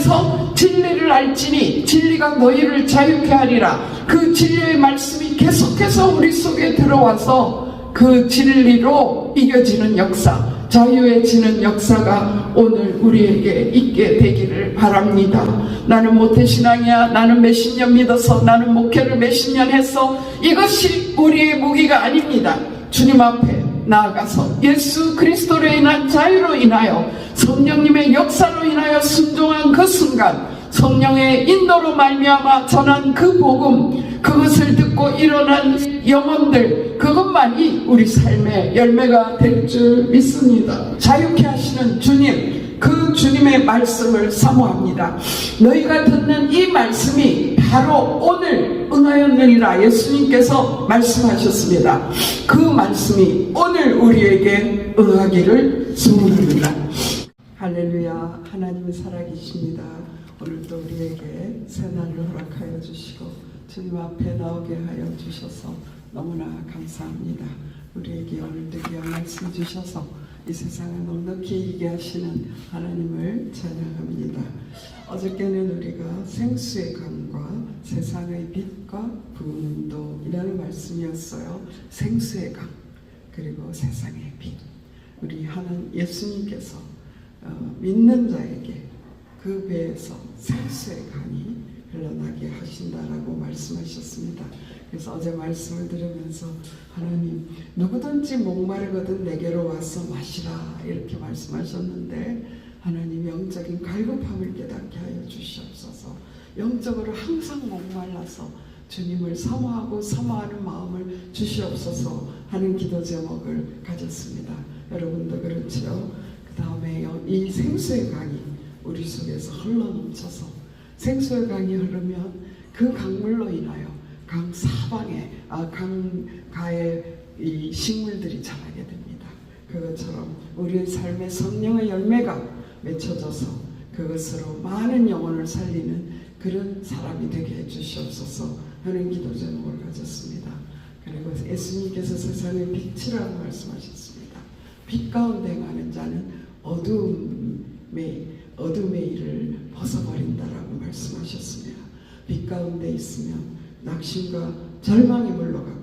그래서 진리를 알지니 진리가 너희를 자유케 하리라. 그 진리의 말씀이 계속해서 우리 속에 들어와서 그 진리로 이겨지는 역사, 자유해지는 역사가 오늘 우리에게 있게 되기를 바랍니다. 나는 모태신앙이야, 나는 몇십 년 믿어서, 나는 목회를 몇십 년 했어, 이것이 우리의 무기가 아닙니다. 주님 앞에 나아가서 예수 그리스도로 인한 자유로 인하여 성령님의 역사로 인하여 순종한 그 순간, 성령의 인도로 말미암아 전한 그 복음, 그것을 듣고 일어난 영혼들, 그것만이 우리 삶의 열매가 될 줄 믿습니다. 자유케 하시는 주님, 그 주님의 말씀을 사모합니다. 너희가 듣는 이 말씀이 바로 오늘 응하였느니라 예수님께서 말씀하셨습니다. 그 말씀이 오늘 우리에게 응하기를 소원합니다. 할렐루야. 하나님은 살아계십니다. 오늘도 우리에게 새날을 허락하여 주시고 주님 앞에 나오게 하여 주셔서 너무나 감사합니다. 우리에게 오늘도 귀한 말씀 주셔서 이 세상을 넉넉히 이기게 하시는 하나님을 찬양합니다. 어저께는 우리가 생수의 강과 세상의 빛과 부흥운동이라는 말씀이었어요. 생수의 강 그리고 세상의 빛. 우리 하나님 예수님께서 믿는 자에게 그 배에서 생수의 강이 흘러나게 하신다라고 말씀하셨습니다. 그래서 어제 말씀을 들으면서 하나님 누구든지 목마르거든 내게로 와서 마시라 이렇게 말씀하셨는데 하나님 영적인 갈급함을 깨닫게 하여 주시옵소서. 영적으로 항상 목말라서 주님을 사모하고 사모하는 마음을 주시옵소서 하는 기도 제목을 가졌습니다. 여러분도 그렇지요? 그 다음에 이 생수의 강이 우리 속에서 흘러넘쳐서 생수의 강이 흐르면 그 강물로 인하여 강 사방에 강가에 이 식물들이 자라게 됩니다. 그것처럼 우리의 삶의 성령의 열매가 맺혀져서 그것으로 많은 영혼을 살리는 그런 사람이 되게 해주시옵소서 하는 기도 제목을 가졌습니다. 그리고 예수님께서 세상의 빛이라고 말씀하셨습니다. 빛 가운데 행하는 자는 어둠의 일을 벗어버린다라고 말씀하셨습니다. 빛 가운데 있으면 낙심과 절망이 물러가고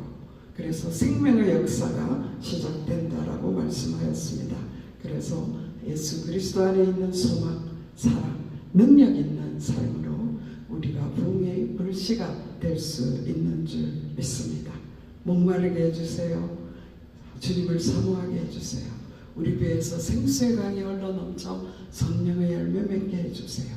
그래서 생명의 역사가 시작된다라고 말씀하였습니다. 그래서 예수 그리스도 안에 있는 소망, 사랑, 능력 있는 삶으로 우리가 부흥의 불씨가 될 수 있는 줄 믿습니다. 목마르게 해주세요. 주님을 사모하게 해주세요. 우리 배에서 생수의 강이 흘러넘쳐 성령의 열매 맺게 해주세요.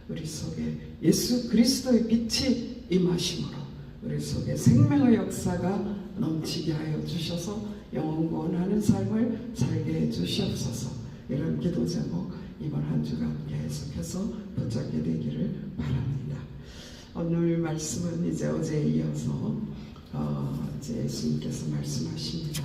우리 속에 예수 그리스도의 빛이 임하심으로 우리 속에 생명의 역사가 넘치게 하여 주셔서 영원 구원하는 삶을 살게 해 주시옵소서. 이런 기도 제목 이번 한 주간 계속해서 붙잡게 되기를 바랍니다. 오늘 말씀은 이제 어제에 이어서 이제 예수님께서 말씀하십니다.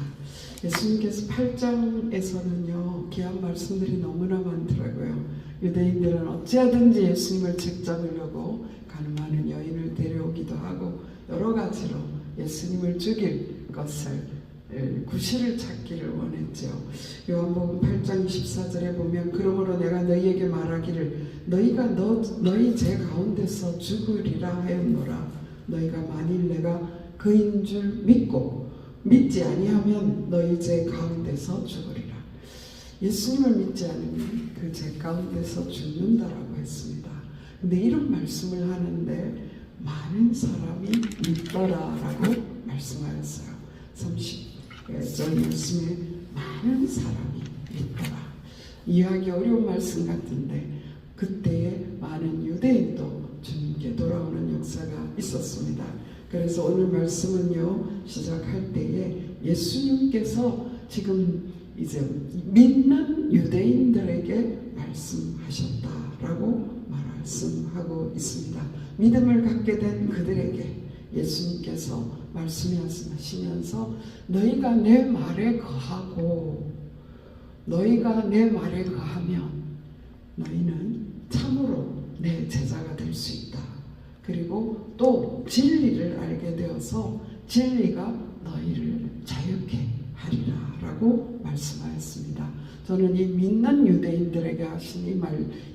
예수님께서 8장에서는요 귀한 말씀들이 너무나 많더라고요. 유대인들은 어찌하든지 예수님을 책잡으려고 가늠하는 여인을 데려오기도 하고 여러 가지로 예수님을 죽일 것을 구실을 찾기를 원했죠. 요한복음 8장 24절에 보면 그러므로 내가 너희에게 말하기를 너희가 너희 제 가운데서 죽으리라 하였노라. 너희가 만일 내가 그인 줄 믿지 아니하면 너희 제 가운데서 죽으리라. 예수님을 믿지 않으면 그 제 가운데서 죽는다라고 했습니다. 근데 이런 말씀을 하는데 많은 사람이 믿더라라고 말씀하였어요. 30절 말씀에 많은 사람이 믿더라. 이해하기 어려운 말씀 같은데 그때에 많은 유대인도 주님께 돌아오는 역사가 있었습니다. 그래서 오늘 말씀은요 시작할 때에 예수님께서 지금 이제 믿는 유대인들에게 말씀하셨다라고 말씀하고 있습니다. 믿음을 갖게 된 그들에게 예수님께서 말씀하시면서 너희가 내 말에 거하고 너희가 내 말에 거하면 너희는 참으로 내 제자가 될 수 있다. 그리고 또 진리를 알게 되어서 진리가 너희를 자유케 하리라라고 말씀하였습니다. 저는 이 믿는 유대인들에게 하신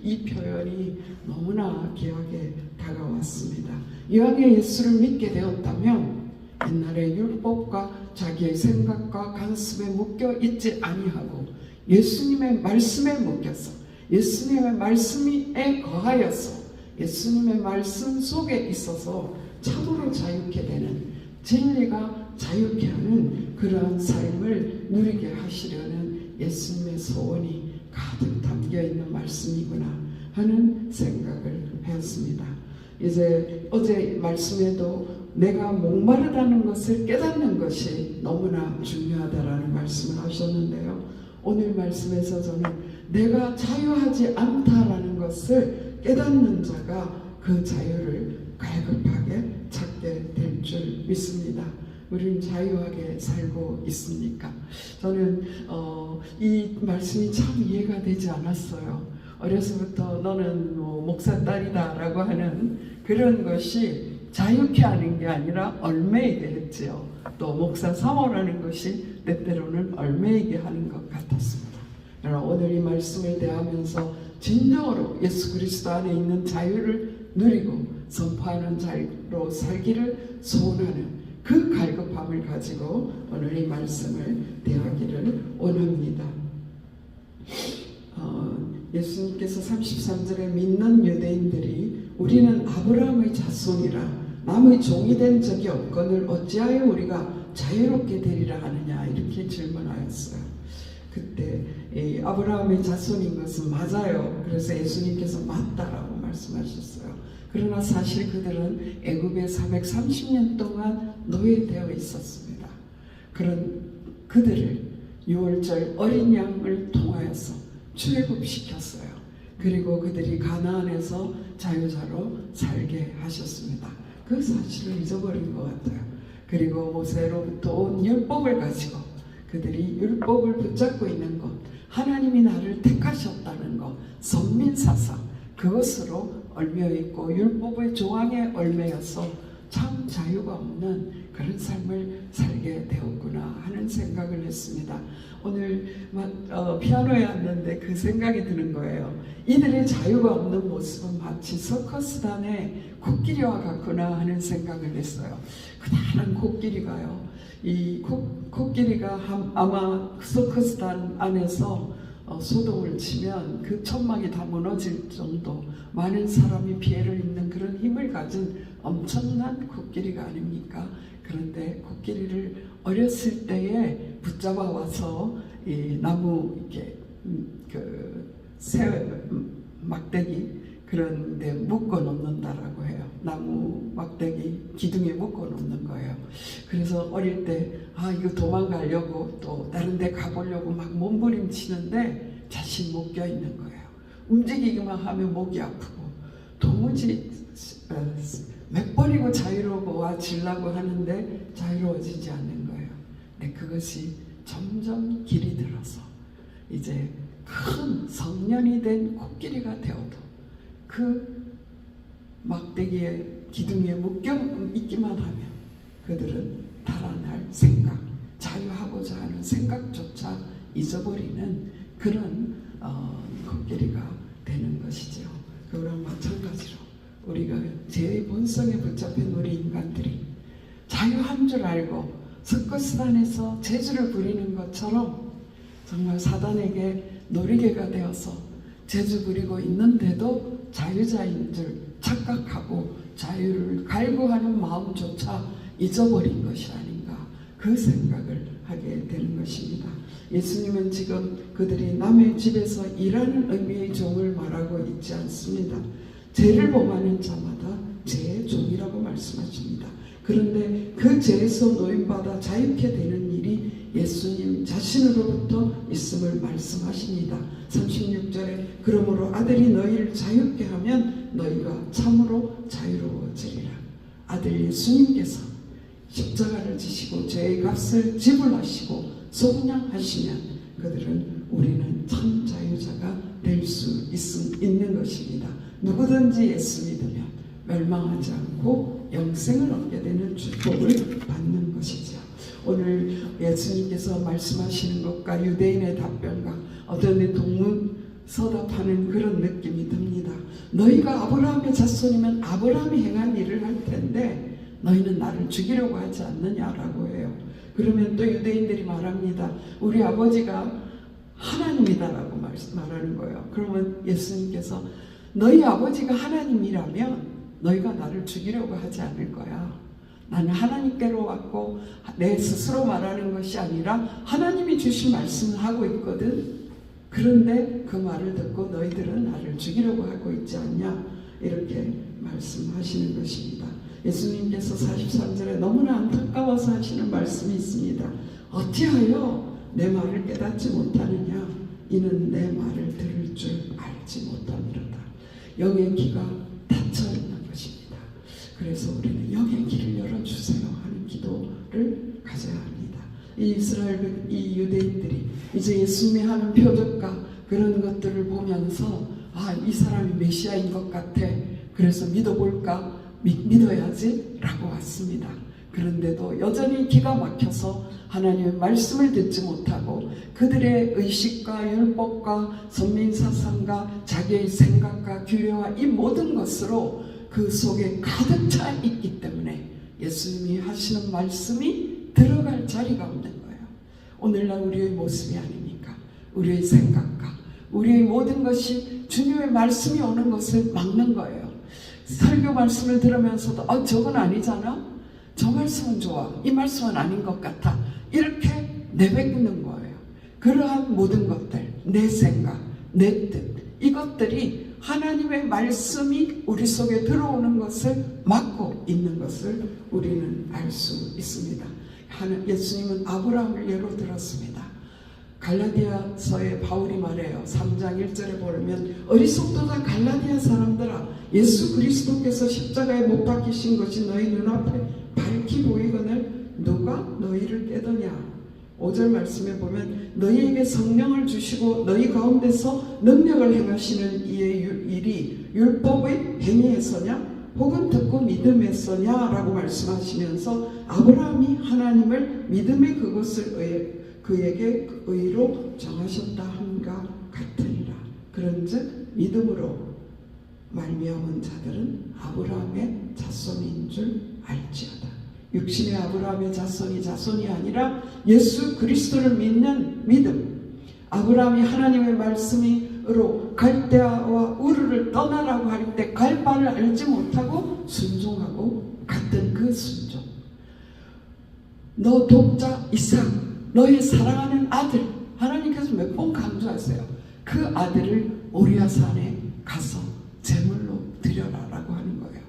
이 표현이 너무나 귀하게 다가왔습니다. 이왕에 예수를 믿게 되었다면 옛날의 율법과 자기의 생각과 간섭에 묶여 있지 아니하고 예수님의 말씀에 묶여서 예수님의 말씀에 거하여서 예수님의 말씀 속에 있어서 참으로 자유케 되는, 진리가 자유케 하는 그러한 삶을 누리게 하시려는 예수님의 소원이 가득 담겨있는 말씀이구나 하는 생각을 하였습니다. 이제 어제 말씀에도 내가 목마르다는 것을 깨닫는 것이 너무나 중요하다라는 말씀을 하셨는데요. 오늘 말씀에서 저는 내가 자유하지 않다라는 것을 깨닫는 자가 그 자유를 갈급하게 찾게 될 줄 믿습니다. 우리는 자유하게 살고 있습니까? 저는 이 말씀이 참 이해가 되지 않았어요. 어려서부터 너는 목사 딸이다 라고 하는 그런 것이 자유케 하는 게 아니라 얽매이게 했지요. 또 목사 사모라는 것이 때때로는 얽매이게 하는 것 같았습니다. 그러나 오늘 이 말씀을 대하면서 진정으로 예수 그리스도 안에 있는 자유를 누리고 선포하는 자유로 살기를 소원하는 그 갈급함을 가지고 오늘 이 말씀을 대하기를 원합니다. 예수님께서 33절에 믿는 유대인들이 우리는 아브라함의 자손이라 남의 종이 된 적이 없거늘 어찌하여 우리가 자유롭게 되리라 하느냐 이렇게 질문하였어요. 그때 아브라함의 자손인 것은 맞아요. 그래서 예수님께서 맞다라고 말씀하셨어요. 그러나 사실 그들은 애굽에 430년 동안 노예되어 있었습니다. 그런 그들을 6월절 어린 양을 통하여서 출애굽시켰어요. 그리고 그들이 가나안에서 자유자로 살게 하셨습니다. 그 사실을 잊어버린 것 같아요. 그리고 모세로부터 온 율법을 가지고 그들이 율법을 붙잡고 있는 것, 하나님이 나를 택하셨다는 것, 선민사상 그것으로 얽매여있고 율법의 조항에 얽매여서 참 자유가 없는 그런 삶을 살게 되었구나 하는 생각을 했습니다. 오늘 피아노에 앉는데 그 생각이 드는 거예요. 이들의 자유가 없는 모습은 마치 서커스단의 코끼리와 같구나 하는 생각을 했어요. 그다란 코끼리가요. 이 코끼리가 아마 서커스단 안에서 소동을 치면 그 천막이 다 무너질 정도 많은 사람이 피해를 입는 그런 힘을 가진 엄청난 코끼리가 아닙니까? 그런데 코끼리를 어렸을 때에 붙잡아 와서 이 나무 이렇게 새 막대기 그런 데 묶어 놓는다라고 해요. 나무 막대기 기둥에 묶어 놓는 거예요. 그래서 어릴 때 이거 도망가려고 또 다른 데 가보려고 막 몸부림치는데 자신 묶여 있는 거예요. 움직이기만 하면 목이 아프고 도무지 몇 번이고 자유로워지려고 하는데 자유로워지지 않는 거예요. 근데 그것이 점점 길이 들어서 이제 큰 성년이 된 코끼리가 되어도 그 막대기에 기둥에 묶여 있기만 하면 그들은 달아날 생각, 자유하고자 하는 생각조차 잊어버리는 그런 코끼리가 되는 것이죠. 그거랑 마찬가지로 우리가 죄의 본성에 붙잡힌 우리 인간들이 자유한 줄 알고 서커스단에서 재주를 부리는 것처럼 정말 사단에게 놀이개가 되어서 재주 부리고 있는데도 자유자인 줄 착각하고 자유를 갈구하는 마음조차 잊어버린 것이 아닌가 그 생각을 하게 되는 것입니다. 예수님은 지금 그들이 남의 집에서 일하는 의미의 종을 말하고 있지 않습니다. 죄를 범하는 자마다 죄의 종이라고 말씀하십니다. 그런데 그 죄에서 노임받아 자유케 되는 일이 예수님 자신으로부터 있음을 말씀하십니다. 36절에 그러므로 아들이 너희를 자유케 하면 너희가 참으로 자유로워지리라. 아들 예수님께서 십자가를 지시고 죄의 값을 지불하시고 속량하시면 그들은 우리는 참 자유자가 될 수 있는 것입니다. 누구든지 예수 믿으면 멸망하지 않고 영생을 얻게 되는 축복을 받는 것이죠. 오늘 예수님께서 말씀하시는 것과 유대인의 답변과 어떤 동문서답하는 그런 느낌이 듭니다. 너희가 아브라함의 자손이면 아브라함이 행한 일을 할 텐데 너희는 나를 죽이려고 하지 않느냐라고 해요. 그러면 또 유대인들이 말합니다. 우리 아버지가 하나님이다라고 말하는 거예요. 그러면 예수님께서 너희 아버지가 하나님이라면 너희가 나를 죽이려고 하지 않을 거야. 나는 하나님께로 왔고 내 스스로 말하는 것이 아니라 하나님이 주신 말씀을 하고 있거든. 그런데 그 말을 듣고 너희들은 나를 죽이려고 하고 있지 않냐, 이렇게 말씀하시는 것입니다. 예수님께서 43절에 너무나 안타까워서 하시는 말씀이 있습니다. 어찌하여 내 말을 깨닫지 못하느냐, 이는 내 말을 들을 줄 알지 못하느라. 영의 귀가 닫혀 있는 것입니다. 그래서 우리는 영의 귀를 열어주세요 하는 기도를 가져야 합니다. 이 이스라엘, 이 유대인들이 이제 예수님이 하는 표적과 그런 것들을 보면서 이 사람이 메시아인 것 같아. 그래서 믿어볼까? 믿어야지 라고 왔습니다. 그런데도 여전히 기가 막혀서 하나님의 말씀을 듣지 못하고 그들의 의식과 율법과 선민사상과 자기의 생각과 규례와 이 모든 것으로 그 속에 가득 차 있기 때문에 예수님이 하시는 말씀이 들어갈 자리가 없는 거예요. 오늘날 우리의 모습이 아닙니까? 우리의 생각과 우리의 모든 것이 주님의 말씀이 오는 것을 막는 거예요. 설교 말씀을 들으면서도 저건 아니잖아? 저 말씀은 좋아. 이 말씀은 아닌 것 같아. 이렇게 내뱉는 거예요. 그러한 모든 것들, 내 생각, 내 뜻, 이것들이 하나님의 말씀이 우리 속에 들어오는 것을 막고 있는 것을 우리는 알 수 있습니다. 예수님은 아브라함을 예로 들었습니다. 갈라디아서에 바울이 말해요. 3장 1절에 보면 어리석도다 갈라디아 사람들아, 예수 그리스도께서 십자가에 못 박히신 것이 너희 눈앞에 밝히 보이거늘 누가 너희를 깨더냐. 5절 말씀에 보면 너희에게 성령을 주시고 너희 가운데서 능력을 행하시는 이의 일이 율법의 행위에서냐 혹은 듣고 믿음에서냐 라고 말씀하시면서 아브라함이 하나님을 믿음의 그것을 그에게 의로 정하셨다 함과 같으니라. 그런즉 믿음으로 말미암은 자들은 아브라함의 자손인 줄 알지어다. 육신의 아브라함의 자손이 아니라 예수 그리스도를 믿는 믿음. 아브라함이 하나님의 말씀으로 갈대아와 우르를 떠나라고 할 때 갈 바를 알지 못하고 순종하고 같은 그 순종. 너 독자 이삭, 너의 사랑하는 아들, 하나님께서 몇 번 강조하세요. 그 아들을 오리아산에 가서 제물로 드려라라고 하는 거예요.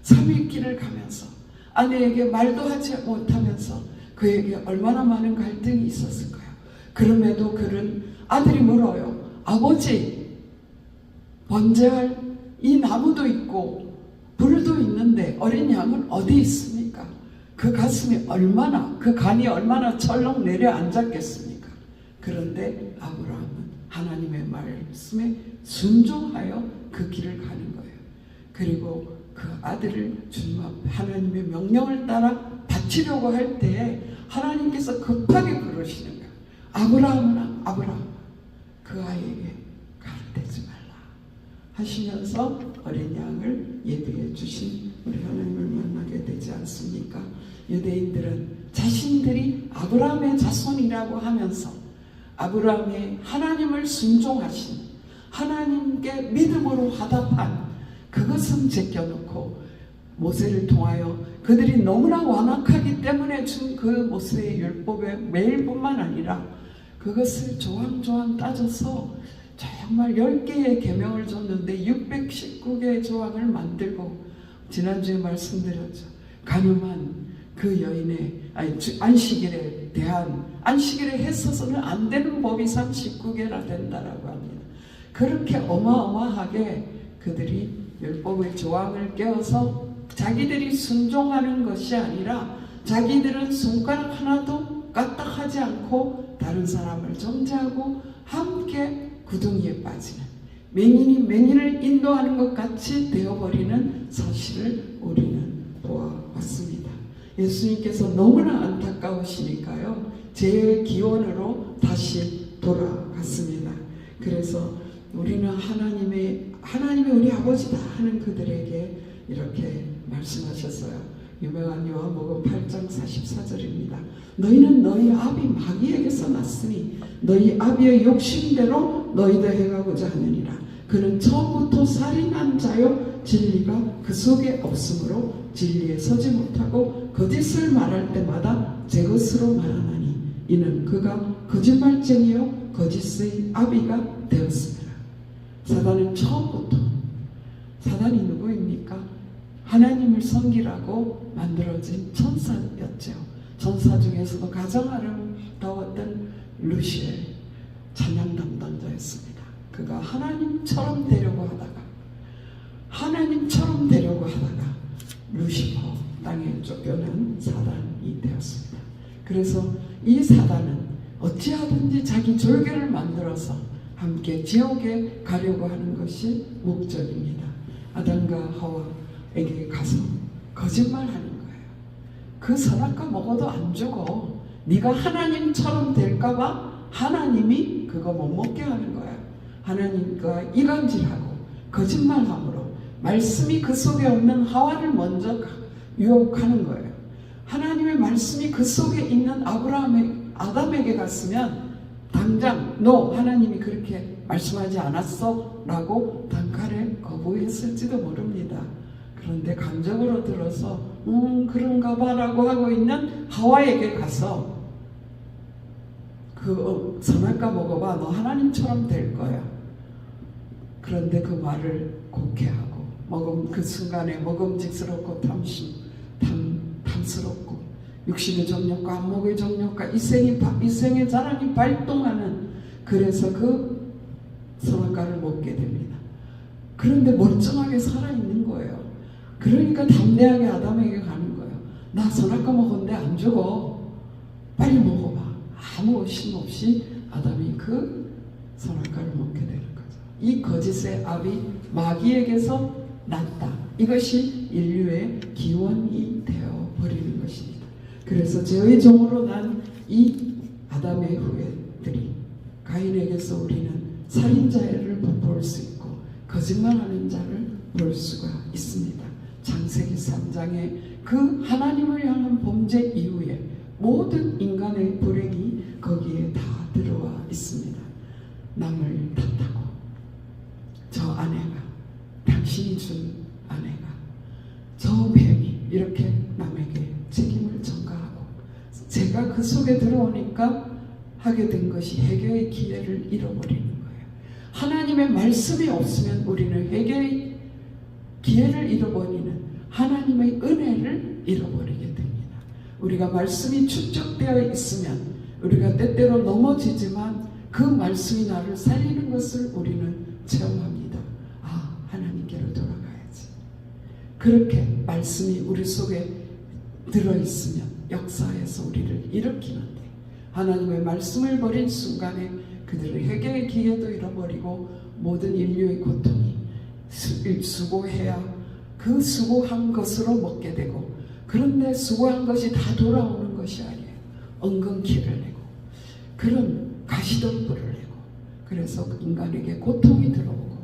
3일 길을 가면서 아내에게 말도 하지 못하면서 그에게 얼마나 많은 갈등이 있었을까요? 그럼에도 그는 아들이 물어요. 아버지, 번제할 이 나무도 있고 불도 있는데 어린 양은 어디 있습니까? 그 가슴이 얼마나, 그 간이 얼마나 철렁 내려앉았겠습니까? 그런데 아브라함은 하나님의 말씀에 순종하여 그 길을 가는 거예요. 그리고 그 아들을 주님 앞에 하나님의 명령을 따라 바치려고 할 때에 하나님께서 급하게 부르시는 거예요. 아브라함아, 아브라함, 그 아이에게 가르치지 말라 하시면서 어린 양을 예비해 주신 우리 하나님을 만나게 되지 않습니까? 유대인들은 자신들이 아브라함의 자손이라고 하면서 아브라함의 하나님을 순종하신, 하나님께 믿음으로 화답한 그것은 제껴놓고 모세를 통하여 그들이 너무나 완악하기 때문에 준 그 모세의 율법의 매일뿐만 아니라 그것을 조항조항 따져서 정말 10개의 계명을 줬는데 619개의 조항을 만들고, 지난주에 말씀드렸죠. 가늠한 그 여인의 안식일에 대한, 안식일에 했어서는 안 되는 법이 39개나 된다라고 합니다. 그렇게 어마어마하게 그들이 율법의 조항을 깨어서 자기들이 순종하는 것이 아니라 자기들은 손가락 하나도 까딱하지 않고 다른 사람을 정죄하고 함께 구덩이에 빠지는, 맹인이 맹인을 인도하는 것 같이 되어버리는 사실을 우리는 보아왔습니다. 예수님께서 너무나 안타까우시니까요. 제 기원으로 다시 돌아갔습니다. 그래서 우리는 하나님이 우리 아버지다 하는 그들에게 이렇게 말씀하셨어요. 유명한 요한복음 8장 44절입니다. 너희는 너희 아비 마귀에게서 났으니 너희 아비의 욕심대로 너희도 행하고자 하느니라. 그는 처음부터 살인한 자요 진리가 그 속에 없으므로 진리에 서지 못하고 거짓을 말할 때마다 제 것으로 말하나니 이는 그가 거짓말쟁이요 거짓의 아비가 되었습니다. 사단은 처음부터, 사단이 누구입니까? 하나님을 섬기라고 만들어진 천사였죠. 천사 중에서도 가장 아름다웠던 루시엘 찬양 담당자였습니다. 그가 하나님처럼 되려고 하다가 루시퍼 땅에 쫓겨난 사단이 되었습니다. 그래서 이 사단은 어찌하든지 자기 졸개를 만들어서 함께 지옥에 가려고 하는 것이 목적입니다. 아담과 하와에게 가서 거짓말하는 거예요. 그 선악과 먹어도 안 죽어. 네가 하나님처럼 될까봐 하나님이 그거 못 먹게 하는 거야. 하나님과 이간질하고 거짓말함으로 말씀이 그 속에 없는 하와를 먼저 유혹하는 거예요. 하나님의 말씀이 그 속에 있는 아담에게 갔으면 당장 너 하나님이 그렇게 말씀하지 않았어? 라고 단칼에 거부했을지도 모릅니다. 그런데 감정으로 들어서 그런가 봐 라고 하고 있는 하와에게 가서 그 선악과 먹어봐 너 하나님처럼 될 거야. 그런데 그 말을 곡해하고 그 순간에 먹음직스럽고 탐스럽고 육신의 정욕과 안목의 정욕과 이생의 자랑이 발동하는 그래서 그 선악과를 먹게 됩니다. 그런데 멀쩡하게 살아있는 거예요. 그러니까 담대하게 아담에게 가는 거예요. 나 선악과 먹었는데 안 죽어. 빨리 먹어봐. 아무 의심 없이 아담이 그 선악과를 먹게 되는 거죠. 이 거짓의 아비 마귀에게서 났다. 이것이 인류의 기원이 되어 버리는 것입니다. 그래서 죄의 종으로 난 이 아담의 후예들이 가인에게서 우리는 살인자를 볼 수 있고 거짓말하는 자를 볼 수가 있습니다. 창세기 3장에 그 하나님을 향한 범죄 이후에 모든 인간의 불행이 거기에 다 들어와 있습니다. 남을 탓하고 저 아내가 당신이 준 아내가 저 뱀이 이렇게 남에게 책임을 전가하고 제가 그 속에 들어오니까 하게 된 것이 회개의 기회를 잃어버리는 거예요. 하나님의 말씀이 없으면 우리는 회개의 기회를 잃어버리는 하나님의 은혜를 잃어버리게 됩니다. 우리가 말씀이 축적되어 있으면 우리가 때때로 넘어지지만 그 말씀이 나를 살리는 것을 우리는 체험합니다. 아, 하나님께로 돌아가야지. 그렇게 말씀이 우리 속에 들어있으면 역사에서 우리를 일으키는데 하나님의 말씀을 버린 순간에 그들의 회개의 기회도 잃어버리고 모든 인류의 고통이 수고해야 그 수고한 것으로 먹게 되고 그런데 수고한 것이 다 돌아오는 것이 아니에요. 엉겅퀴를 내고 그런 가시덤불을 내고 그래서 인간에게 고통이 들어오고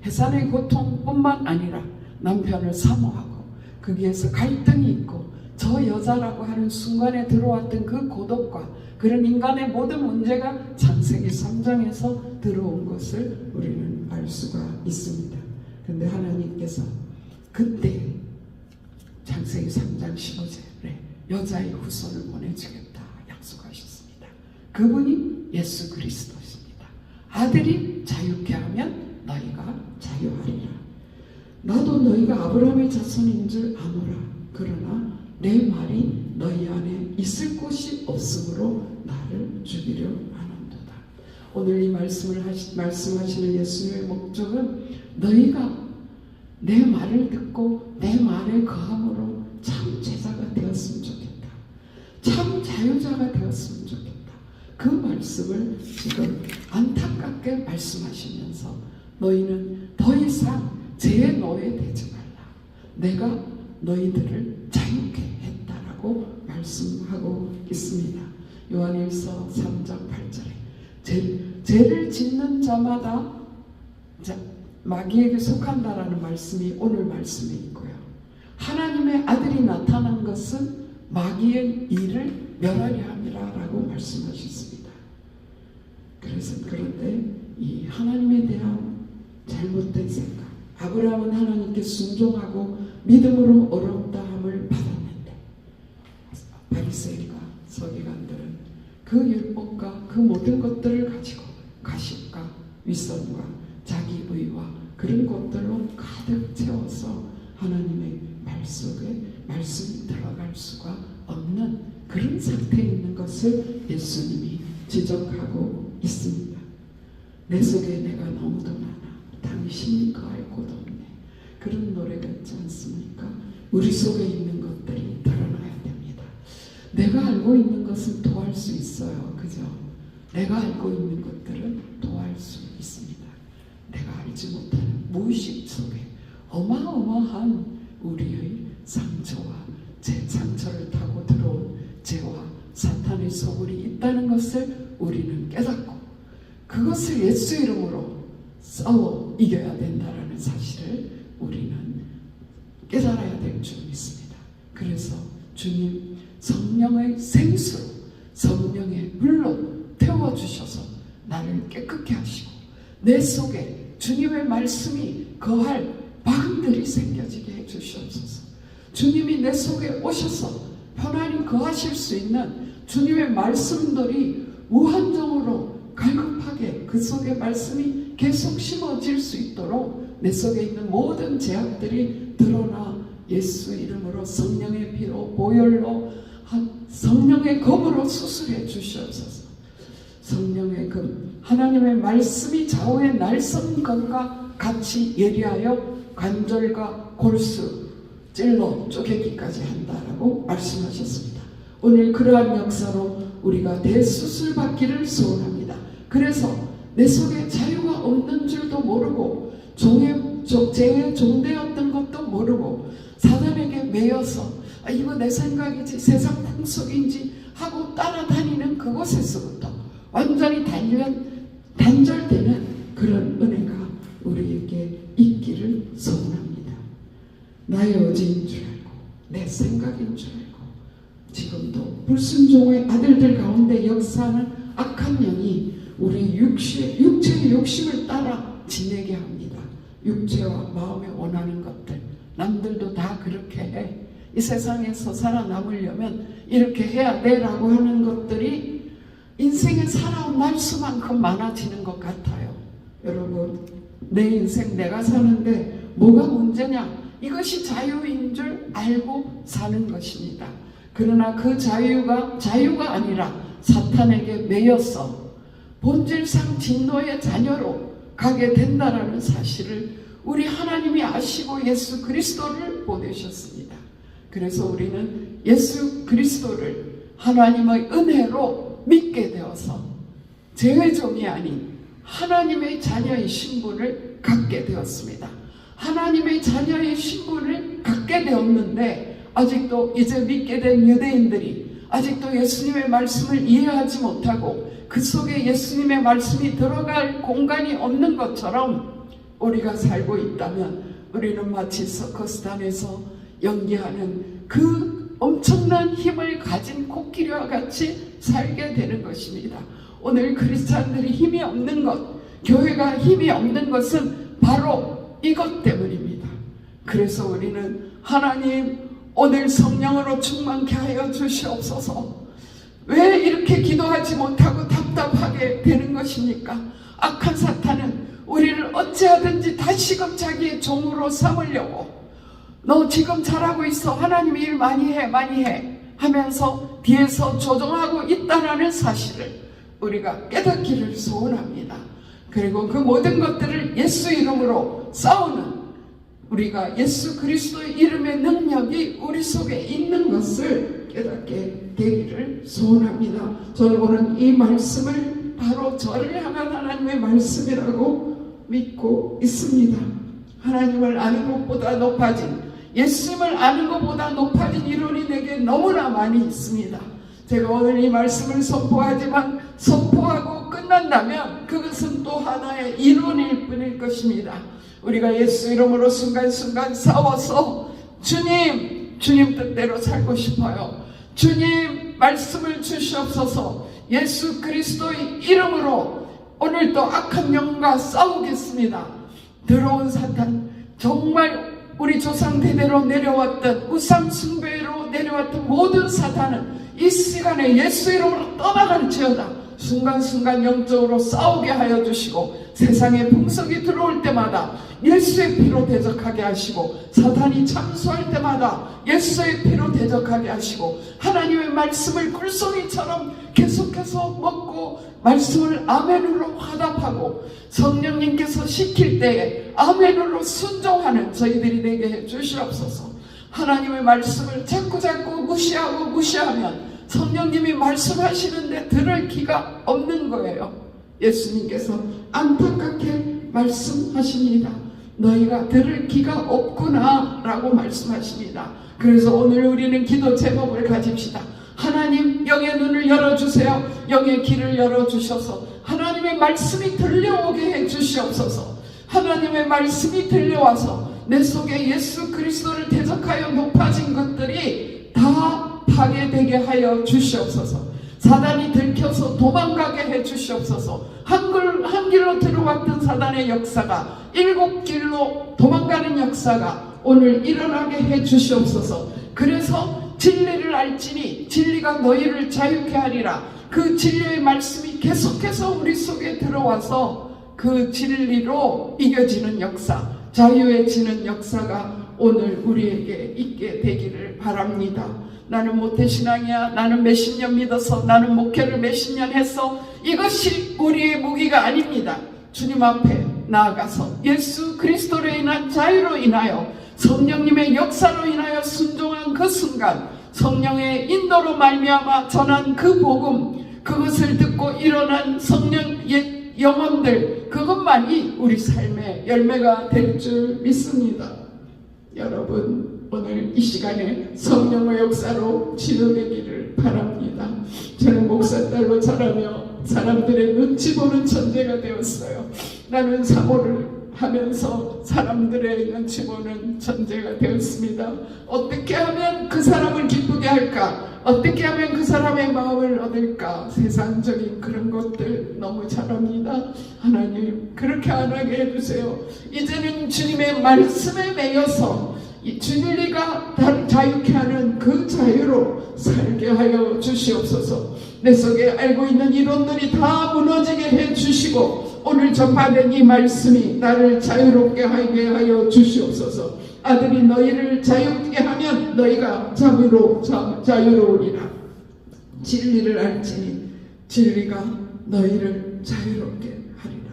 해산의 고통뿐만 아니라 남편을 사모하고 거기에서 갈등이 있고 저 여자라고 하는 순간에 들어왔던 그 고독과 그런 인간의 모든 문제가 창세기 3장에서 들어온 것을 우리는 알 수가 있습니다. 그런데 하나님께서 그때 창세기 3장 15절에 여자의 후손을 보내주겠다 약속하셨습니다. 그분이 예수 그리스도십니다. 아들이 자유케 하면 너희가 자유하리라. 나도 너희가 아브라함의 자손인 줄 아노라. 그러나 내 말이 너희 안에 있을 곳이 없으므로 나를 죽이려 하는도다. 오늘 이 말씀하시는 예수님의 목적은 너희가 내 말을 듣고 내 말에 거함으로 참 제자가 되었으면 좋겠다. 참 자유자가 되었으면 좋겠다. 그 말씀을 지금 안타깝게 말씀하시면서 너희는 더 이상 죄의 노예 되지 말라. 내가 너희들을 자유 있습니다. 요한일서 3장 8절에 죄를 짓는 자마다 마귀에게 속한다라는 말씀이 오늘 말씀에 있고요. 하나님의 아들이 나타난 것은 마귀의 일을 멸하려 함이라라고 말씀하셨습니다. 그런데 이 하나님에 대한 잘못된 생각, 아브라함은 하나님께 순종하고 믿음으로 어렵다함을 받았는데 바리새인과 서기관들은 그 율법과 그 모든 것들을 가지고 가십과 윗선과 자기 의와 그런 것들로 가득 채워서 하나님의 말 속에 말씀이 들어갈 수가 없는 그런 상태에 있는 것을 예수님이 지적하고 있습니다. 내 속에 내가 너무도 많아 당신이 거할 곳 없네. 그런 노래가 있지 않습니까? 우리 속에 있는 것들이 드러나야 됩니다. 내가 알고 있는 것은 도할 수 있어요. 그죠? 내가 알고 있는 것들은 도할 수 있습니다. 내가 알지 못하는 무의식 속에 어마어마한 우리의 상처와 제 상처를 타고 들어온 죄와 사탄의 소굴이 있다는 것을 우리는 깨닫고 그것을 예수 이름으로 싸워 이겨야 된다는 사실을 우리는 깨달아야 될 줄 믿습니다. 그래서 주님 성령의 생수로 성령의 물로 태워주셔서 나를 깨끗게 하시고 내 속에 주님의 말씀이 거할 방들이 생겨지게 해주시옵소서. 주님이 내 속에 오셔서 편안히 거하실 수 있는 주님의 말씀들이 무한정으로 갈급하게 그 속에 말씀이 계속 심어질 수 있도록 내 속에 있는 모든 제약들이 드러나 예수 이름으로 성령의 피로 보혈로 성령의 검으로 수술해 주시옵소서. 성령의 검 하나님의 말씀이 좌우의 날선검과 같이 예리하여 관절과 골수 찔러 쪼개기까지 한다라고 말씀하셨습니다. 오늘 그러한 역사로 우리가 대수술 받기를 소원합니다. 그래서 내 속에 자유가 없는 줄도 모르고 죄의 종되었던 것도 모르고 사단에게 매여서 이거 내 생각이지 세상 풍속인지 하고 따라다니는 그곳에서부터 완전히 단절되는 그런 은혜가 우리에게 있기를 소원합니다. 나의 의지인 줄 알고 내 생각인 줄 알고 지금도 불순종의 아들들 가운데 역사하는 악한 영이 우리 육체의 욕심을 따라 지내게 합니다. 육체와 마음에 원하는 것들 남들도 다 그렇게 해. 이 세상에서 살아남으려면 이렇게 해야 돼 라고 하는 것들이 인생에 살아온 날수만큼 많아지는 것 같아요. 여러분 내 인생 내가 사는데 뭐가 문제냐? 이것이 자유인 줄 알고 사는 것입니다. 그러나 그 자유가 아니라 사탄에게 매여서 본질상 진노의 자녀로 가게 된다라는 사실을 우리 하나님이 아시고 예수 그리스도를 보내셨습니다. 그래서 우리는 예수 그리스도를 하나님의 은혜로 믿게 되어서 죄의 종이 아닌 하나님의 자녀의 신분을 갖게 되었습니다. 하나님의 자녀의 신분을 갖게 되었는데 아직도 이제 믿게 된 유대인들이 아직도 예수님의 말씀을 이해하지 못하고 그 속에 예수님의 말씀이 들어갈 공간이 없는 것처럼 우리가 살고 있다면 우리는 마치 서커스단에서 연기하는 그 엄청난 힘을 가진 코끼리와 같이 살게 되는 것입니다. 오늘 크리스찬들이 힘이 없는 것, 교회가 힘이 없는 것은 바로 이것 때문입니다. 그래서 우리는 하나님 오늘 성령으로 충만케 하여 주시옵소서. 왜 이렇게 기도하지 못하고 답답하게 되는 것입니까? 악한 사탄은 우리를 어찌하든지 다시금 자기의 종으로 삼으려고 너 지금 잘하고 있어 하나님이 일 많이 해 하면서 뒤에서 조종하고 있다는 사실을 우리가 깨닫기를 소원합니다. 그리고 그 모든 것들을 예수 이름으로 싸우는 우리가 예수 그리스도의 이름의 능력이 우리 속에 있는 것을 깨닫게 되기를 소원합니다. 저는 오늘 이 말씀을 바로 저를 향한 하나님의 말씀이라고 믿고 있습니다. 하나님을 아는 것보다 높아진 예수님을 아는 것보다 높아진 이론이 내게 너무나 많이 있습니다. 제가 오늘 이 말씀을 선포하지만 선포하고 끝난다면 그것은 또 하나의 이론일 뿐일 것입니다. 우리가 예수 이름으로 순간순간 싸워서 주님 뜻대로 살고 싶어요. 주님 말씀을 주시옵소서. 예수 그리스도의 이름으로 오늘도 악한 영과 싸우겠습니다. 더러운 사탄, 정말 우리 조상 대대로 내려왔던 우상 숭배로 내려왔던 모든 사탄은 이 시간에 예수 이름으로 떠나갈지어다. 순간순간 영적으로 싸우게 하여 주시고 세상에 풍속이 들어올 때마다 예수의 피로 대적하게 하시고 사탄이 참수할 때마다 예수의 피로 대적하게 하시고 하나님의 말씀을 꿀송이처럼 계속해서 먹고 말씀을 아멘으로 화답하고 성령님께서 시킬 때에 아멘으로 순종하는 저희들이 되게 해 주시옵소서. 하나님의 말씀을 자꾸 무시하면 성령님이 말씀하시는데 들을 기가 없는 거예요. 예수님께서 안타깝게 말씀하십니다. 너희가 들을 기가 없구나 라고 말씀하십니다. 그래서 오늘 우리는 기도 제목을 가집시다. 하나님 영의 눈을 열어주세요. 영의 길을 열어주셔서 하나님의 말씀이 들려오게 해주시옵소서. 하나님의 말씀이 들려와서 내 속에 예수 그리스도를 대적하여 높아진 것들이 다 파괴되게 하여 주시옵소서. 사단이 들켜서 도망가게 해 주시옵소서. 한 길로 들어왔던 사단의 역사가 7길로 도망가는 역사가 오늘 일어나게 해 주시옵소서. 그래서 진리를 알지니 진리가 너희를 자유케 하리라. 그 진리의 말씀이 계속해서 우리 속에 들어와서 그 진리로 이겨지는 역사, 자유해지는 역사가 오늘 우리에게 있게 되기를 바랍니다. 나는 모태신앙이야, 나는 몇십 년 믿어서, 나는 목회를 몇십 년 했어, 이것이 우리의 무기가 아닙니다. 주님 앞에 나아가서 예수 그리스도로 인한 자유로 인하여 성령님의 역사로 인하여 순종한 그 순간 성령의 인도로 말미암아 전한 그 복음, 그것을 듣고 일어난 성령의 영혼들, 그것만이 우리 삶의 열매가 될 줄 믿습니다. 여러분 오늘 이 시간에 성령의 역사로 치유되기를 바랍니다. 저는 목사딸로 자라며 사람들의 눈치 보는 천재가 되었어요. 나는 사모를 하면서 사람들의 눈치 보는 천재가 되었습니다. 어떻게 하면 그 사람을 기쁘게 할까? 어떻게 하면 그 사람의 마음을 얻을까? 세상적인 그런 것들 너무 잘합니다. 하나님 그렇게 안 하게 해주세요. 이제는 주님의 말씀에 매여서 이 진리가 자유케 하는 그 자유로 살게 하여 주시옵소서. 내 속에 알고 있는 이론들이 다 무너지게 해 주시고 오늘 전파된 이 말씀이 나를 자유롭게 하게 하여 주시옵소서. 아들이 너희를 자유롭게 하면 너희가 자유로우리라. 진리를 알지니 진리가 너희를 자유롭게 하리라.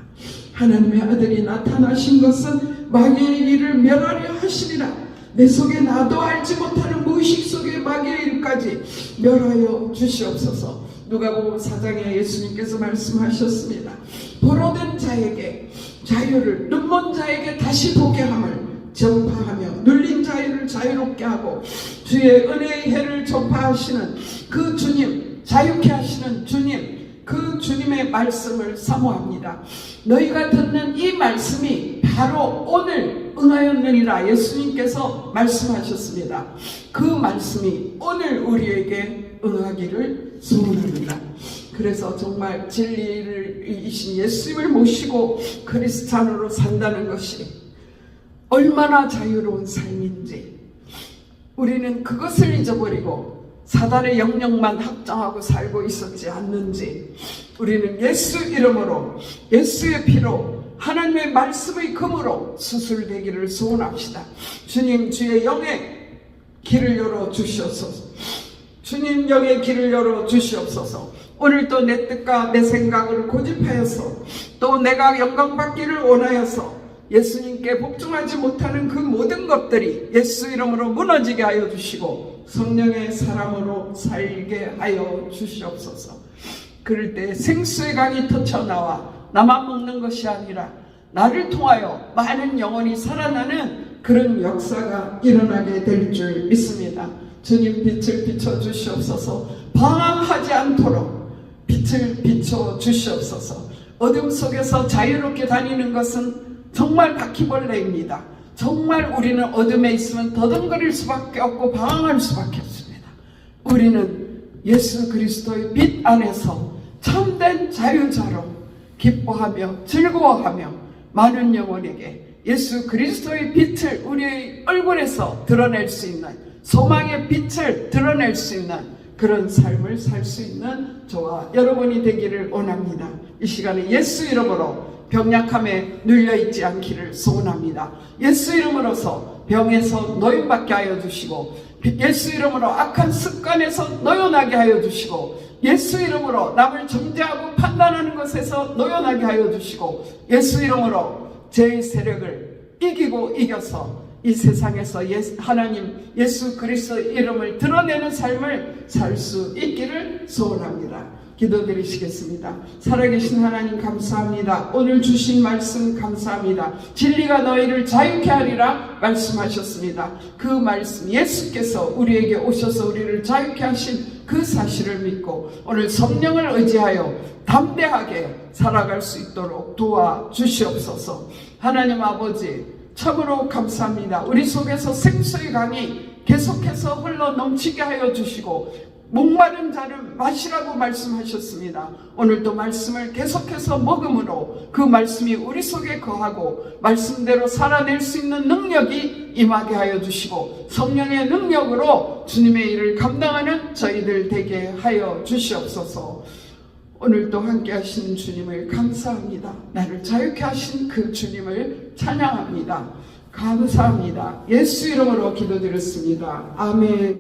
하나님의 아들이 나타나신 것은 마귀의 일을 멸하려 하시리라. 내 속에 나도 알지 못하는 무의식 속의 마귀의 일까지 멸하여 주시옵소서. 누가복음 4장에 예수님께서 말씀하셨습니다. 보로된 자에게 자유를, 눈먼 자에게 다시 보게 함을 전파하며 눌린 자유를 자유롭게 하고 주의 은혜의 해를 전파하시는 그 주님, 자유케 하시는 주님, 그 주님의 말씀을 사모합니다. 너희가 듣는 이 말씀이 바로 오늘 응하였느니라 예수님께서 말씀하셨습니다. 그 말씀이 오늘 우리에게 응하기를 소원합니다. 그래서 정말 진리를 이신 예수님을 모시고 그리스찬으로 산다는 것이 얼마나 자유로운 삶인지 우리는 그것을 잊어버리고 사단의 영역만 확장하고 살고 있었지 않는지 우리는 예수 이름으로 예수의 피로 하나님의 말씀의 금으로 수술되기를 소원합시다. 주님 주의 영의 길을 열어 주시옵소서. 주님 영의 길을 열어 주시옵소서. 오늘도 내 뜻과 내 생각을 고집하여서 또 내가 영광받기를 원하여서 예수님께 복종하지 못하는 그 모든 것들이 예수 이름으로 무너지게 하여 주시고 성령의 사람으로 살게 하여 주시옵소서. 그럴 때 생수의 강이 터쳐나와 나만 먹는 것이 아니라 나를 통하여 많은 영혼이 살아나는 그런 역사가 일어나게 될 줄 믿습니다. 주님 빛을 비춰 주시옵소서. 방황하지 않도록 빛을 비춰 주시옵소서. 어둠 속에서 자유롭게 다니는 것은 정말 바퀴벌레입니다. 정말 우리는 어둠에 있으면 더듬거릴 수밖에 없고 방황할 수밖에 없습니다. 우리는 예수 그리스도의 빛 안에서 참된 자유자로 기뻐하며 즐거워하며 많은 영혼에게 예수 그리스도의 빛을 우리의 얼굴에서 드러낼 수 있는, 소망의 빛을 드러낼 수 있는 그런 삶을 살 수 있는 저와 여러분이 되기를 원합니다. 이 시간에 예수 이름으로 병약함에 눌려있지 않기를 소원합니다. 예수 이름으로서 병에서 노임받게 하여 주시고, 예수 이름으로 악한 습관에서 노연하게 하여 주시고, 예수 이름으로 남을 정죄하고 판단하는 것에서 노연하게 하여 주시고, 예수 이름으로 죄의 세력을 이기고 이겨서 이 세상에서 하나님 예수 그리스도 이름을 드러내는 삶을 살 수 있기를 소원합니다. 기도드리시겠습니다. 살아계신 하나님 감사합니다. 오늘 주신 말씀 감사합니다. 진리가 너희를 자유케 하리라 말씀하셨습니다. 그 말씀, 예수께서 우리에게 오셔서 우리를 자유케 하신 그 사실을 믿고 오늘 성령을 의지하여 담대하게 살아갈 수 있도록 도와주시옵소서. 하나님 아버지, 참으로 감사합니다. 우리 속에서 생수의 강이 계속해서 흘러 넘치게 하여 주시고, 목마른 자를 마시라고 말씀하셨습니다. 오늘도 말씀을 계속해서 먹음으로 그 말씀이 우리 속에 거하고 말씀대로 살아낼 수 있는 능력이 임하게 하여 주시고, 성령의 능력으로 주님의 일을 감당하는 저희들 되게 하여 주시옵소서. 오늘도 함께 하신 주님을 감사합니다. 나를 자유케 하신 그 주님을 찬양합니다. 감사합니다. 예수 이름으로 기도드렸습니다. 아멘.